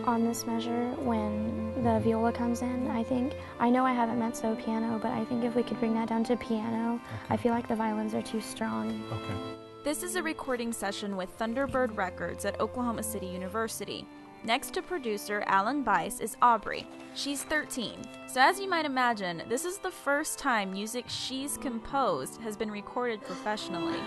on this measure when the viola comes in. I know I haven't mezzo piano, but I think if we could bring that down to piano, I feel like the violins are too strong. Okay. This is a recording session with Thunderbird Records at Oklahoma City University. Next to producer Alan Bice is Aubrey. She's 13. So as you might imagine, this is the first time music she's composed has been recorded professionally.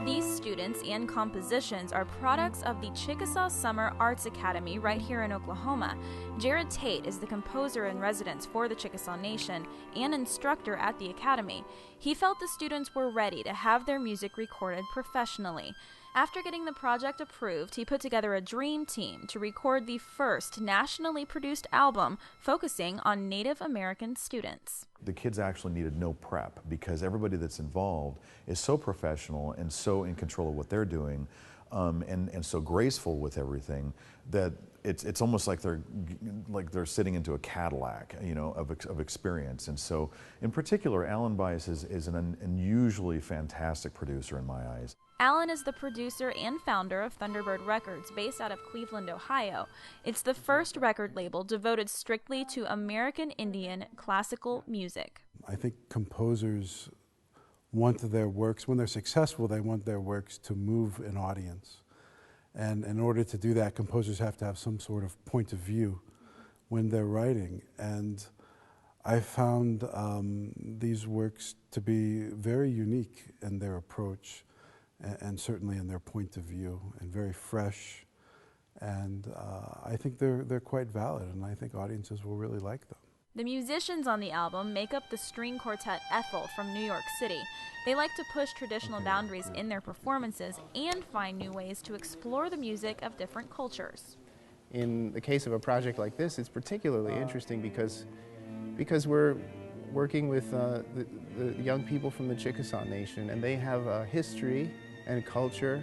These students and compositions are products of the Chickasaw Summer Arts Academy right here in Oklahoma. Jared Tate is the composer in residence for the Chickasaw Nation and instructor at the academy. He felt the students were ready to have their music recorded professionally. After getting the project approved, he put together a dream team to record the first nationally produced album focusing on Native American students. The kids actually needed no prep because everybody that's involved is so professional and so in control of what they're doing and so graceful with everything that it's almost like they're sitting into a Cadillac, you know, of experience. And so in particular, Alan Bice is an unusually fantastic producer in my eyes. Alan is the producer and founder of Thunderbird Records, based out of Cleveland, Ohio. It's the first record label devoted strictly to American Indian classical music. I think composers want their works, when they're successful, they want their works to move an audience. And in order to do that, composers have to have some sort of point of view when they're writing. And I found these works to be very unique in their approach and certainly in their point of view, and very fresh. And I think they're quite valid, and I think audiences will really like them. The musicians on the album make up the string quartet ETHEL from New York City. They like to push traditional boundaries in their performances and find new ways to explore the music of different cultures. In the case of a project like this, it's particularly interesting because we're working with the young people from the Chickasaw Nation, and they have a history and culture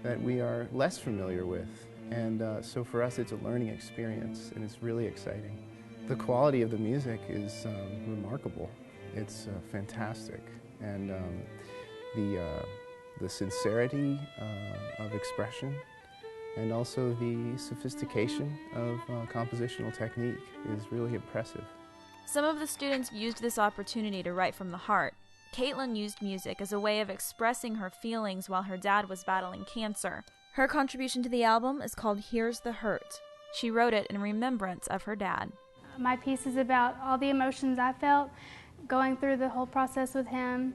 that we are less familiar with. And so for us, it's a learning experience, and it's really exciting. The quality of the music is remarkable. It's fantastic. And the sincerity of expression and also the sophistication of compositional technique is really impressive. Some of the students used this opportunity to write from the heart. Caitlin used music as a way of expressing her feelings while her dad was battling cancer. Her contribution to the album is called Here's the Hurt. She wrote it in remembrance of her dad. My piece is about all the emotions I felt going through the whole process with him.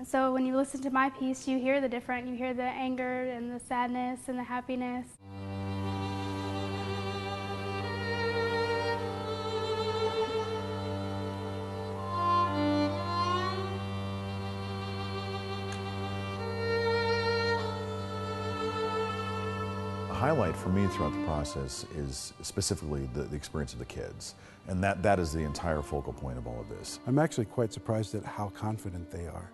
So when you listen to my piece, you hear the different. You hear the anger and the sadness and the happiness. The highlight for me throughout the process is specifically the experience of the kids, and that is the entire focal point of all of this. I'm actually quite surprised at how confident they are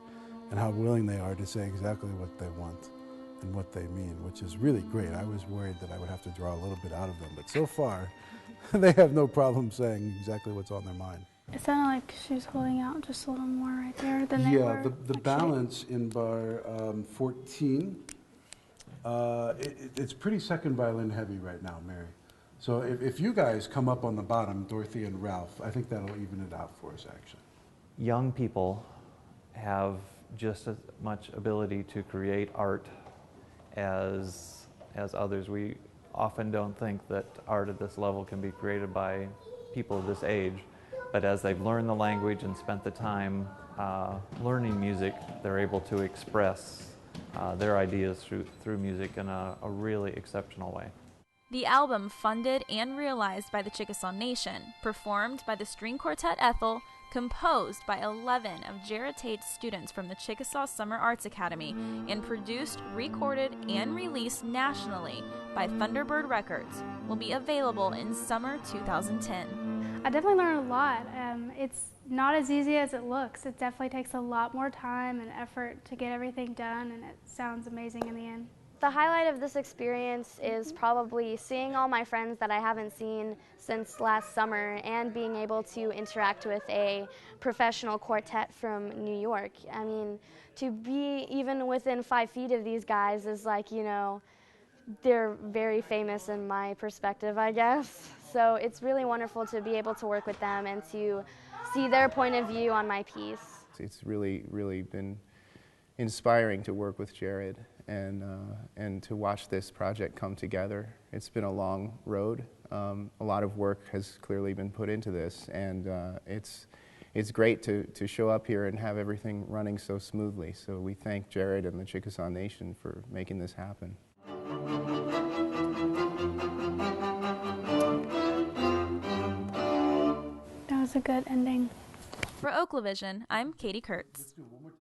and how willing they are to say exactly what they want and what they mean, which is really great. I was worried that I would have to draw a little bit out of them, but so far they have no problem saying exactly what's on their mind. It sounded like she was holding out just a little more right there than they were. Yeah, the balance in bar 14, it's pretty second violin heavy right now, Mary. So if you guys come up on the bottom, Dorothy and Ralph, I think that'll even it out for us, actually. Young people have just as much ability to create art as others. We often don't think that art at this level can be created by people of this age, but as they've learned the language and spent the time learning music, they're able to express their ideas through music in a really exceptional way. The album, funded and realized by the Chickasaw Nation, performed by the string quartet ETHEL, composed by 11 of Jared Tate's students from the Chickasaw Summer Arts Academy, and produced, recorded, and released nationally by Thunderbird Records, will be available in summer 2010. I definitely learned a lot. It's not as easy as it looks. It definitely takes a lot more time and effort to get everything done, and it sounds amazing in the end. The highlight of this experience is probably seeing all my friends that I haven't seen since last summer and being able to interact with a professional quartet from New York. I mean, to be even within 5 feet of these guys is like, you know, they're very famous in my perspective, I guess. So it's really wonderful to be able to work with them and to see their point of view on my piece. It's really been inspiring to work with Jared and to watch this project come together. It's been a long road. A lot of work has clearly been put into this, and it's great to show up here and have everything running so smoothly. So we thank Jared and the Chickasaw Nation for making this happen. That was a good ending. For Oklavision, I'm Katie Kurtz.